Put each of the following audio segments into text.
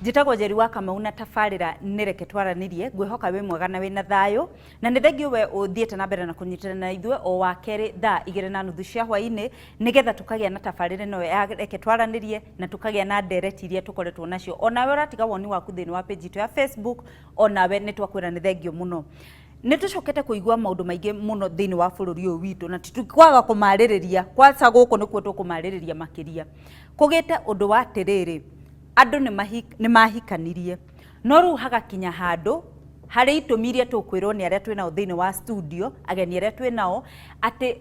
Njitagwo Njeri wa Kamau na tabarĩra nĩreke twaranirie ngwĩhoka wĩ mwega na wĩna thayũ na nĩ thengio we ũthiĩte na mbere na kũnyitana na ithuĩ o wa kerĩ thaa 2:30 cia hwaĩ-inĩ nĩgetha tũkagĩa na tabarĩra ĩno ya reke twaranirie na tũkagĩa na ndereti iria tũkoretwo nacio. Onawe ũratiga woni waku thĩinĩ wa page itũ ya Facebook, onawe nĩ twakwĩra nĩ thengio mũno. Nĩ tũcokete kũigua maũndũ maingĩ mũno thĩinĩ wa bũrũri ũyũ witũ na tũtikwaga kũmarĩrĩria, kwaca gũkũ nĩkuo tũkũmarĩrĩria makĩria. Kũgĩte ũndũ wa atĩrĩrĩ, andũ nĩ mahikanirie no rĩu hagakinya handũ harĩ itũmi iria tũkwĩrwo nĩ arĩa twĩnao thĩinĩ wa studio, ageni arĩa twĩnao atĩ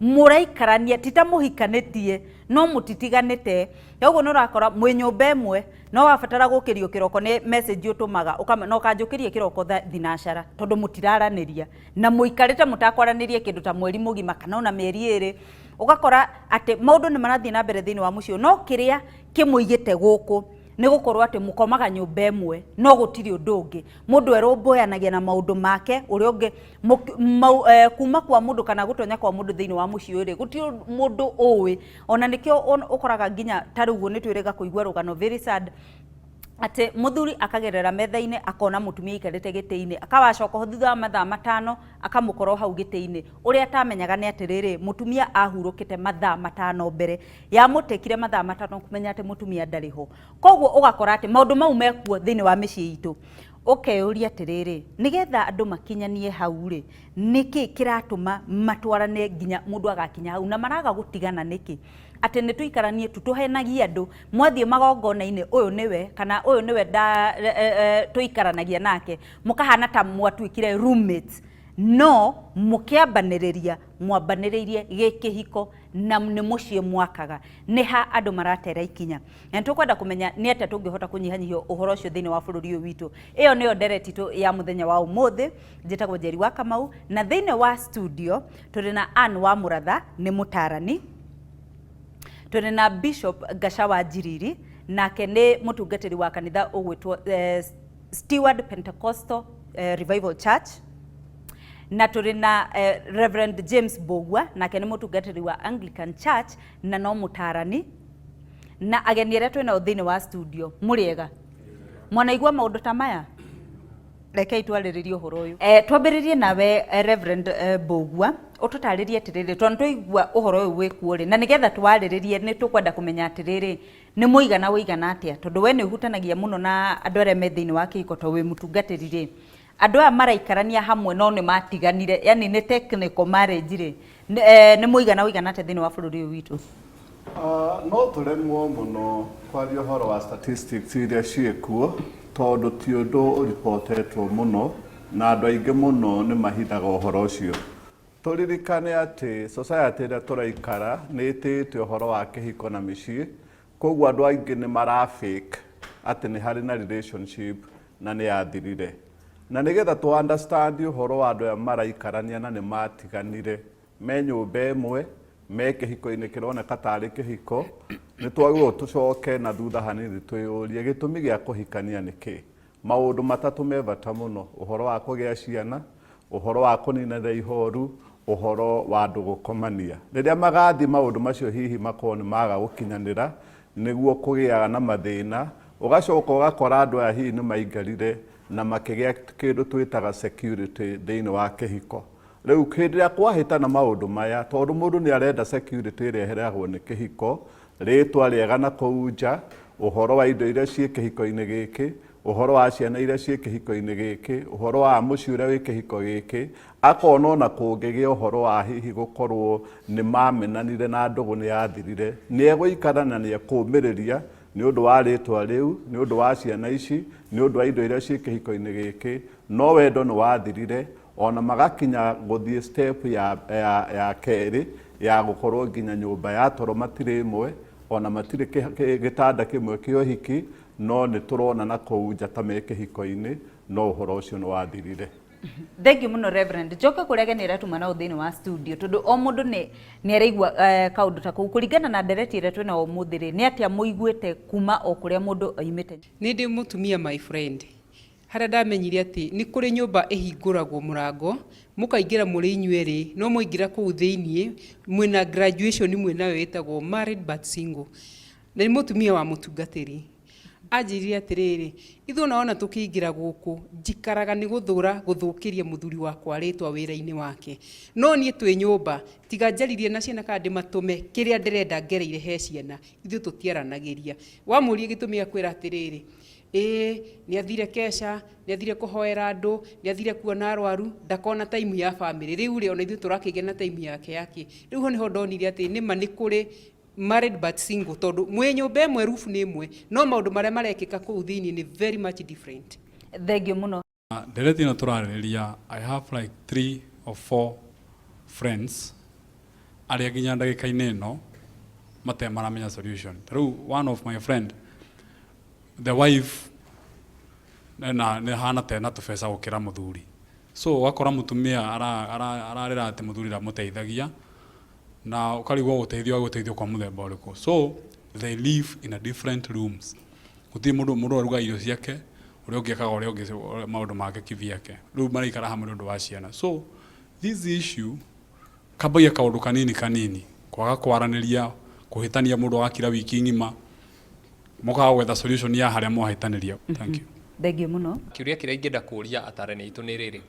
mũraikarania ti ta mũhikanĩtie no mũtitiganĩte. Ũguo nĩ ũrakora mwĩ nyũmba ĩmwe no wabatara gũkĩrio kĩroko nĩ message ũtũmaga na ũkanjũkĩria kĩroko thinacara tondũ mũtiraranĩria na mũikarĩte mũtakwaranĩria kĩndũ ta mweri mũgima kana ona mĩeri ĩrĩ. Ũgakora atĩ maũndũ nĩ marathiĩ na mbere thĩinĩ wa mũciĩ no kĩrĩa kĩmũigĩte gũkũ nĩ gũkorwo atĩ mũkomaga nyũmba ĩmwe no gũtirĩ ũndũ ũngĩ. Mũndũ erũmbũyanagia na maũndũ make ũrĩa ũngĩ kuma kwa mũndũ kana gũtonya kwa mũndũ thĩinĩ wa mũciĩ ũrĩ gũtirĩ mũndũ ũĩ. Ona nĩkĩo ũkoraga nginya ta rĩu nĩ twĩrĩga kũigua rũgano very sad atĩ mũthuri akagerera metha-inĩ akona mũtumia aikarĩte gĩtĩ-inĩ akawacoka thutha wa mathaa 5 akamũkora hau gĩtĩ-inĩ. Ũrĩa atamenyaga nĩ atĩrĩrĩ, mũtumia ahurũkĩte mathaa 5 mbere ya mũtekire mathaa 5 kũmenya atĩ mũtumia ndarĩ ho. Koguo ũgakora atĩ maũndũ mau mekuo thĩinĩ wa mĩciĩ itũ. Ũkeyũria atĩrĩrĩ, nĩgetha andũ makinyanie hau rĩ, nĩkĩ kĩratũma matwarane nginya mũndũ agakinya hau na maraga gũtigana nĩkĩ? Atĩ nĩ tũikaranie tũhenagia andũ mwathiĩ magongona-inĩ ũyũ nĩwe kana ũyũ nĩwe tũikaranagia nake mũkahana ta mwatuĩkire roommates no mũkĩambanĩrĩria mwambanĩrĩirie gĩkĩhiko na nĩ mũciĩ mwakaga. Nĩ ha andũ maratera ikinya na tũkwenda kũmenya nĩ atĩa tũngĩhota kũnyihanyihia ũhoro ũcio thĩinĩ wa bũrũri ũyũ witũ. Ĩyo nĩyo ndereti ya mũthenya wa ũmũthĩ. Njĩtagwo Njeri wa Kamau na thĩinĩ wa studio tũrĩ na Ann wa Mũratha nĩ mũtarani, tũrĩ na Bishop Gacawa Njiriri nake nĩ mũtungatĩri wa kanitha ũgwĩtwo Steward Pentecostal Revival Church, na tũrĩ na Reverend James Bogwa nake nĩ mũtungatĩri wa Anglican Church na no mũtarani, na ageni arĩa twĩnao thĩinĩ wa studio mũrĩega mwanaigua maũndũ ta maya. Rekei twarĩrĩrie ũhoro ũyũ. Twambĩrĩrie nawe Reverend Bogwa ũtũtarĩrie atĩrĩrĩ, tondũ tũigua ũhoro ũyũ wĩkuo rĩ na nĩgetha twarĩrĩrie nĩ tũkwenda kũmenya atĩrĩrĩ nĩ mũigana wĩigana atĩa, tondũ we nĩ ũhutanagia mũno na andũ arĩa me thĩinĩ wa kĩhiko to wĩ mũtungatĩri rĩ. Andũ aya maraikarania hamwe no nĩ matiganire, yani nĩ technical marriage rĩ, nĩ mũigana wĩigana atĩa thĩinĩ wa bũrũri ũyũ witũ? No tũremwo mũno kwaria ũhoro wa statistics iria ciĩkuo tondũ ti ũndũ ũripotetwo mũno na andũ aingĩ mũno nĩ mahithaga ũhoro ũcio. Tũririkane atĩ society ĩrĩa tũraikara nĩ ĩtĩĩte ũhoro wa kĩhiko na mĩciĩ, koguo andũ aingĩ nĩ marafake atĩ nĩ harĩ na relationship na nĩ yathirire. Na nĩgetha tu understand ũhoro wa andũ aya maraikarania na nĩ matiganire me nyũmba ĩmwe me kĩhiko-inĩ kĩroneka tarĩ kĩhiko, nĩ twagĩrĩirwo tũcoke na thutha hanini twĩyũrie gĩtũmi gĩa kũhikania nĩkĩ. Maũndũ matatũ me bata mũno: ũhoro wa kũgĩa ciana, ũhoro wa kũninana ihoru, ũhoro wa andũ gũkomania. Rĩrĩa magathi maũndũ macio hihi makorwo nĩ maga gũkinyanĩra nĩguo kũgĩaga na mathĩna, ũgacoka ũgakora andũ aya hihi nĩ maingarire na makĩgĩa kĩndũ twĩtaga security thĩinĩ wa kĩhiko. Rĩu hĩndĩ ĩrĩa kwahĩtana maũndũ maya, tondũ mũndũ nĩ arenda security ĩrĩa ĩhereagwo nĩ kĩhiko, rĩtwa rĩega na kũu nja, ũhoro wa indo iria ciĩ kĩhiko-inĩ gĩkĩ, ũhoro wa ciana iria ciĩ kĩhiko-inĩ gĩkĩ, ũhoro wa mũciĩ ũrĩa wĩ kĩhiko gĩkĩ, akona ona kũngĩgĩa ũhoro wa hihi gũkorwo nĩ mamenanire na ndũgũ nĩ yathirire, nĩ egũikara na nĩ ekũmĩrĩria nĩ ũndũ wa rĩtwa rĩu, nĩ ũndũ wa ciana ici, nĩ ũndũ wa indo iria ciĩ kĩhiko-inĩ gĩkĩ, no wendo nĩ wathirire. Ona magakinya gũthiĩ step ya kerĩ ya gũkorwo nginya nyũmba ya toro matirĩ ĩmwe, ona matirĩ gĩtanda kĩmwe kĩa ũhiki, no nĩ tũrona na kũu nja ta me kĩhiko-inĩ, no ũhoro ũcio nĩ wathirire. Thengiũ mũno Reverend. Njoke kũrĩa ageni arĩa tuma nao thĩinĩ wa studio tondũ o mũndũ nĩ araigua kaũndũ ta kũu kũringana na ndereti ĩrĩa twĩna ũmũthĩ rĩ, nĩ atĩa mũiguĩte kuma o kũrĩa mũndũ oimĩte? Nĩ ndĩ mũtumia my friend harĩa ndamenyire atĩ nĩ kũrĩ nyũmba ĩhingũragwo mũrango mũkaingĩra mũrĩ inyuerĩ, no mũingĩra kũu thĩinĩ mwĩna graduation mwĩna yo ĩtagwo married but single, na nĩ mũtumia wa mũtungatĩri. anjirire atiriri ithu naona tukiingira guku njikaraga ni guthura guthukiria muthuri wakwa ritwa wira-ini wake no nie twi nyumba tiga njaririe na ciana kandi matume kiria ndirenda ngereire he ciana ithu tutiaranagiria wamurie gitumi akwira atiriri ni athire kesha ni athire kuhoera andu ni athire kuona arwaru ndakona time ya family riu ri ona ithu turakigena time yake riu ho niho ndonire ati nima ni kuri married but single tondu mwe nyumba imwe rufu ni imwe no maundu maria marekika kuu thiini ni very much different. Thengio muno. Ndereti ino turarĩrĩria I have like 3 or 4 friends aria nginya ndagĩka-inĩ ĩno mate maramenya solution. Riu one of my friend the wife nĩ hana tena tũbeca gũkĩra mũthuri, so wakora mũtumia ararĩra atĩ mũthuri ndamũteithagia na ukarigwo gũteithio kwa mũthemba ũrĩkũ. So they live in a different rooms. Gũtirĩ mũndũ aruga irio ciake, ũrĩa ũngĩ ekaga ũrĩa ũngĩ maũndũ make kivyake. Rĩu maraikara hamwe nĩ ũndũ wa ciana. So this issue kambagia kaũndũ kanini kwaga kwaranĩria, kũhĩtania mũndũ wakira wiki ng'ima, mokaga gwetha solution ya harĩa mwahĩtanĩria. Thank you. Thengio muno. Kiuria kĩrĩa ingĩenda kũria atarani aitũ nĩ rĩrĩ,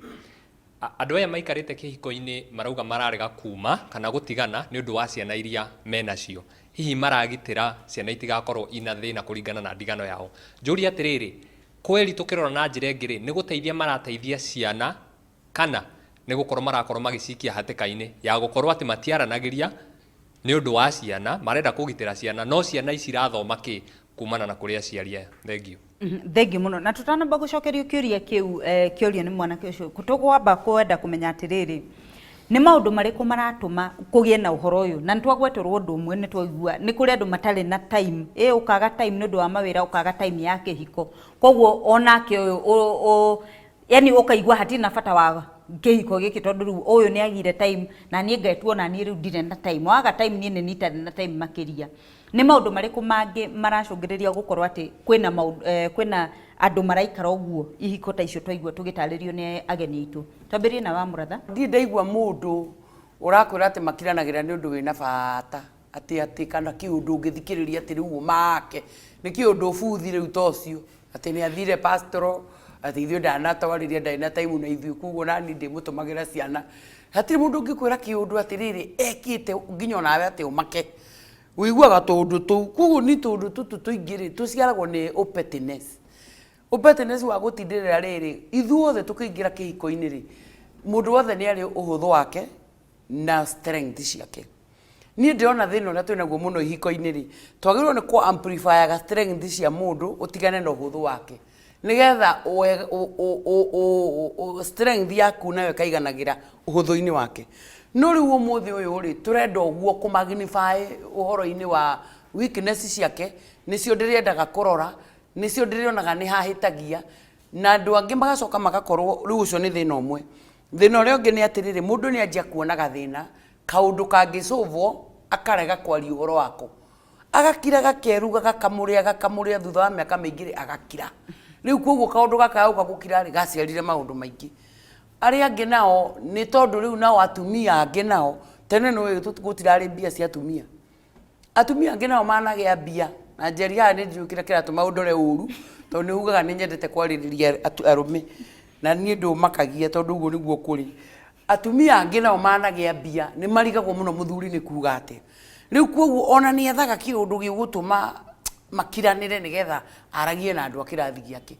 andũ aya maikarĩte kĩhiko-inĩ marauga mararega kuma kana gũtigana nĩ ũndũ wa ciana iria menacio, hihi maragitĩra ciana itigakorwo ina thĩna kũringana na ndigano yao. Njũria atĩrĩrĩ, kweri tũkĩrora na njĩra ĩngĩ nĩ gũteithia marateithia ciana kana nĩ gũkorwo marakorwo magĩcikia hatĩka-inĩ ya gũkorwo atĩ matiaranagĩria nĩ ũndũ wa ciana, marenda kũgitĩra ciana no ciana ici irathoma kumana na kũrĩa aciari aya. Thengio. Thengio muno na tutanamba gucokerio kiuria kiu kiurio ni mwanake ucio kutugwamba kwenda kumenya atiriri ni maundu mariku maratuma kugie na uhoro uyu na ntwagweterwo undu umwe ni twaigua ni kuri andu matari na time ukaga time ni undu wa mawira ukaga time ya kihiko koguo onake uyu yani ukaigua hatina bata wa kihiko giki tondu riu uyu ni agire time na nie ngetwo na nie riu ndire na time waga time nie ni nitare na time makiria ni maundu mariku mangi maracungiriria gukorwo ati kwina andu maraikara uguo ihiko ta icio twaigua tugitaririo ni ageni itu twambirie na wa Muratha. Ndi ndaigua mundu urakwira ati makiranagira ni undu wina bata ati kana kiundu ngithikiriria ati riu make ni kiundu buthi riu tocio ati ni athire pastoral ati ithio ndanatwariria ndaina time na ithio kuguo nani ndimutumagira ciana hatiri mundu ngikwira kiundu ati riri ekite nginya nawe ati umake wiguaga tondu tu kuguo ni tondu tutu tuingiri tuciaragwo ni openness wa gutindirira riri ithuothe tukiingira kihiko-ini ri mundu wothe ni ari uhuthu wake na strength ciake. Ni ndirona thina uria twinaguo muno ihiko-ini ri twagirwo ni ku amplify ga strength cia mundu utigane na uhuthu wake nigetha strength yaku nayo kaiganagira uhuthu-ini wake. No riu umuthi uyu ri turenda uguo ku magnify uhoro-ini wa weakness ciake nicio ndirendaga kurora nicio ndirionaga ni hahitagia na andu angi magacoka magakorwo riu ucio ni thina umwe. Thina uria ungi ni atiriri mundu ni anjia kuonaga thina kaundu kangisolvwo akarega kwaria uhoro wako agakira gakeruga gakamuria thutha wa miaka mingiri agakira riu koguo kaundu gakauka gukira ri gaciarire maundu maingi ari angi nao ni tondu riu nao atumia angi nao tene no gutirari mbia cia atumia angi nao managia mbia na njeria ni njukira kiratu maundu re uru tondu ni ugaga ni nyendete kwaririria arume na ni ndu makagia tondu uguo niguo kuri atumia angi nao managia mbia ni marigagwo muno muthuri ni kuga ate riu koguo ona ni ethaga kiundu gigutuma makiranire nigetha aragie na andu akirathi giake.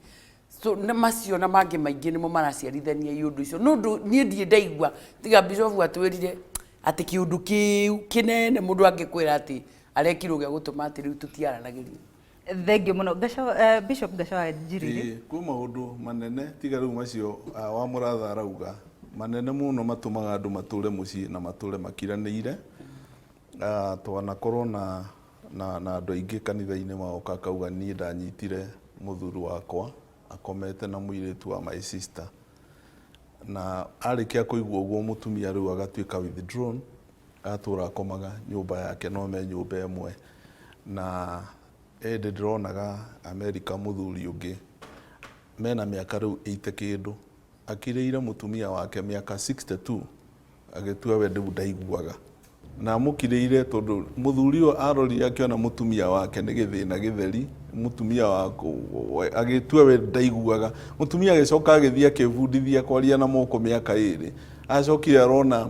So macio na mangi maingi nimo maraciarithania iundu icio no ni ndie ndaigua tiga Bishop atwirire ati kiundu kiu kinene mundu angikwira ati arekirwo gya gutuma ati riu tutiaranagiria. Thengio muno Bishop Gacawa Njiriri. Kwĩ maundu manene tiga riu macio wa Muratha arauga manene muno matumaga andu mature mucii na mature makiranĩire. Twanakorwo na andu aingi kanitha-ini maoka akauga nie ndanyitire muthuri wakwa akomete na muiritu wa my sister na arikia kuigua uguo mutumia riu agatuika withdrawn atura akomaga nyumba yake no me nyumba imwe na ndironaga America muthuri ungi mena miaka riu 80 kindu akiriire mutumia wake miaka 62 agitua we ndiu ndaiguaga na mukiriire tondu muthuri o arorire akiona mutumia wake ni githina githeri mutumia wako agitua we ndaiguaga mutumia agicoka agithia akibundithia kwaria na moko miaka iri acokire arona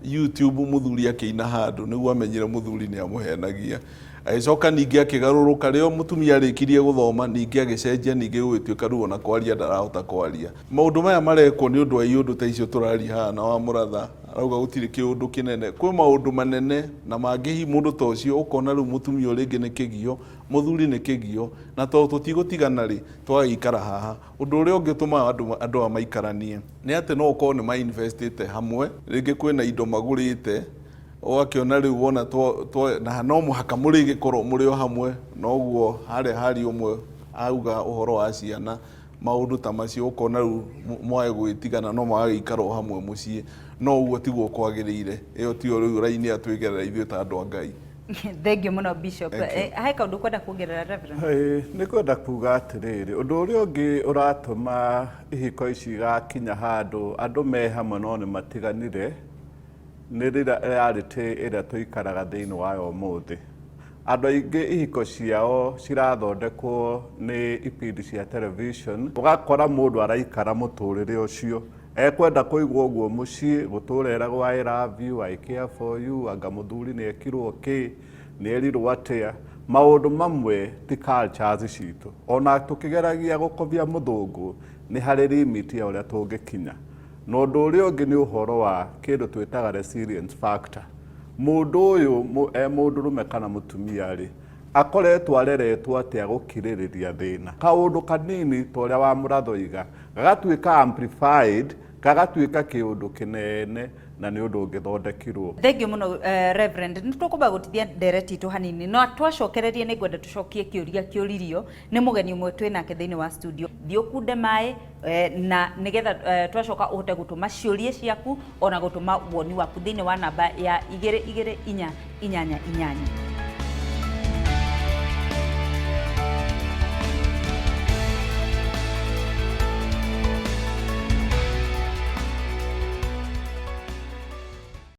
YouTube muthuri akiina handu niguo amenyire muthuri ni amuhenagia agicoka ningi akigaruruka rio mutumia arikirie guthoma ningi agicenjia ningi gwituika ruo na kwaria ndarahota kwaria maundu maya marekwo ni undu wa iundu ta icio turari hana wa muratha arauga gutire kiundu kinene kwi maundu manene na mangihi mundu ta ucio ukona riu mutumia uringi ni kigio muthuri ni kigio na to tutigotigana ri twagikara haha undu uria ungituma andu amaikaranie ni ati no ukorwo ni mainvestite hamwe ringi kwina indo magurite oakiona riu wona na no muhaka murige korwo muri o hamwe noguo hari umwe auga uhoro wa ciana maundu ta macio ukona riu mwae gwitigana no magikara o hamwe mucii no uguo tiguo kwagirire iyo tio riu raini atwigerera ithuĩ ta andu a Ngai. Thank you muno Bishop. Hai kaundu kwenda kuongerera Reverend? Ni kwenda kuga atiriri undu uria ungi uratuma ihiko ici gakinya handu andu me hamwe no ni matiganire ni reality ĩrĩa tũikaraga thĩinĩ wayo ũmũthĩ. Andũ aingĩ ihiko ciao cirathondekwo nĩ ipindi cia television, ũgakora mũndũ araikara mũtũrĩre ũcio ekwenda kũigua ũguo mũciĩ gũtũũra eragwo I love you, I care for you, anga mũthuri nĩ ekirwo kĩ nĩ erirwo atĩa. Maũndũ mamwe ti cultures citũ, ona tũkĩgeragia gũkobia mũthũngũ nĩ harĩ limit ya ũrĩa tũngĩkinya. Na ũndũ ũrĩa ũngĩ nĩ ũhoro wa kĩndũ twĩtaga resilience factor. Mũndũ ũyũ mũndũrũme kana mũtumia rĩ akoretwo areretwo atĩa gũkirĩrĩria thĩna. Kaũndũ kanini ta ũrĩa wa mũratho iga gagatuĩka amplified gagatuĩka kĩũndũ kĩnene na nĩ ũndũ ũngĩthondekirwo. Thank you muno Reverend. Nĩ tũkũmba gũtithia ndereti itũ hanini no twacokererie nĩ ngwenda tũcokie kĩũria kĩũririo nĩ mũgeni ũmwe twĩ nake thĩinĩ wa studio thiũkunde maĩ na nĩgetha twacoka ũhote gũtũma ciũria ciaku ona gũtũma woni waku thĩinĩ wa namba ya 2288.